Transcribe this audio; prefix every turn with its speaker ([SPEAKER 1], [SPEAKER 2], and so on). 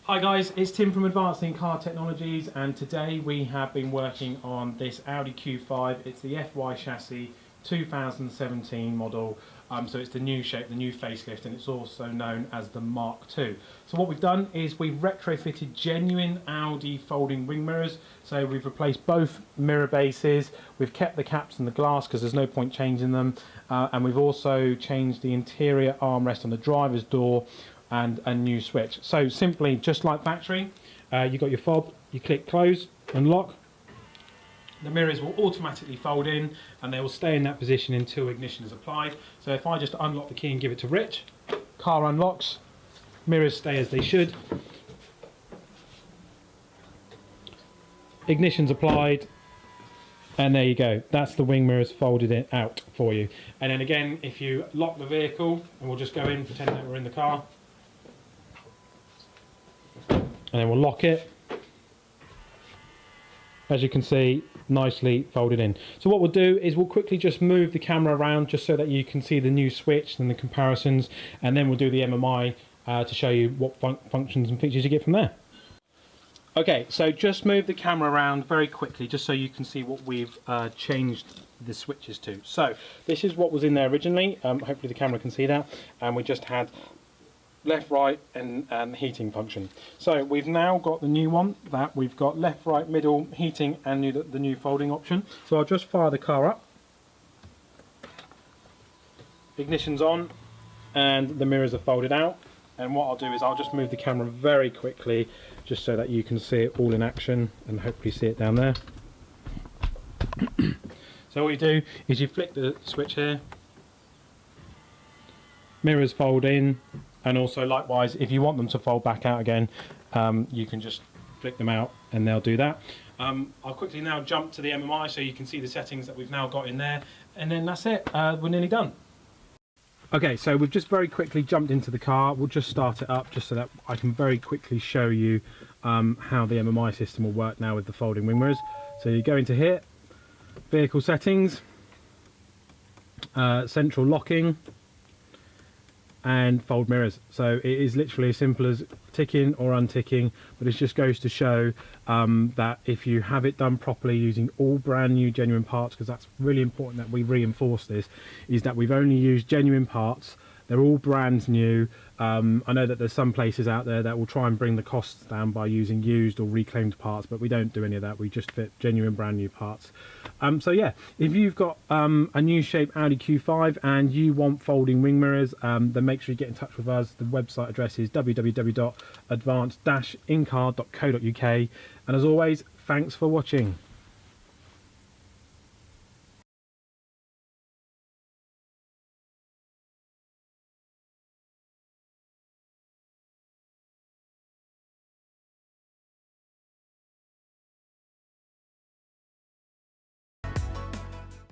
[SPEAKER 1] Hi guys, it's Tim from Advancing Car Technologies, and today we have been working on this Audi Q5. It's the FY chassis 2017 model, so it's the new shape, the new facelift, and it's also known as the Mark II. So what we've done is we've retrofitted genuine Audi folding wing mirrors. So we've replaced both mirror bases, we've kept the caps and the glass because there's no point changing them, and we've also changed the interior armrest on the driver's door and a new switch. So simply, just like factory, you've got your fob, you click close and lock. The mirrors will automatically fold in and they will stay in that position until ignition is applied. So if I just unlock the key and give it to Rich, car unlocks, mirrors stay as they should. Ignition's applied, and there you go. That's the wing mirrors folded it out for you. And then again, if you lock the vehicle, and we'll just go in, pretend that we're in the car, and then we'll lock it. As you can see, nicely folded in. So what we'll do is we'll quickly just move the camera around just so that you can see the new switch and the comparisons, and then we'll do the MMI to show you what functions and features you get from there. Okay, so just move the camera around very quickly just so you can see what we've changed the switches to. So this is what was in there originally. Hopefully the camera can see that, and we just had left, right, and heating function. So we've now got the new one, that we've got left, right, middle, heating, and the new folding option. So I'll just fire the car up. Ignition's on, and the mirrors are folded out. And what I'll do is I'll just move the camera very quickly, just so that you can see it all in action, and hopefully see it down there. So what you do is you flick the switch here, mirrors fold in, and also likewise, if you want them to fold back out again, you can just flick them out and they'll do that. I'll quickly now jump to the MMI so you can see the settings that we've now got in there, and then that's it, we're nearly done. Okay, so we've just very quickly jumped into the car. We'll just start it up just so that I can very quickly show you how the MMI system will work now with the folding wing mirrors. So you go into here, vehicle settings, central locking, and fold mirrors. So it is literally as simple as ticking or unticking, but it just goes to show that if you have it done properly using all brand new genuine parts, because that's really important that we reinforce this, is that we've only used genuine parts. They're all brand new. I know that there's some places out there that will try and bring the costs down by using used or reclaimed parts, but we don't do any of that. We just fit genuine brand new parts. So yeah, if you've got a new shape Audi Q5 and you want folding wing mirrors, then make sure you get in touch with us. The website address is www.advanced-incar.co.uk, and as always, thanks for watching.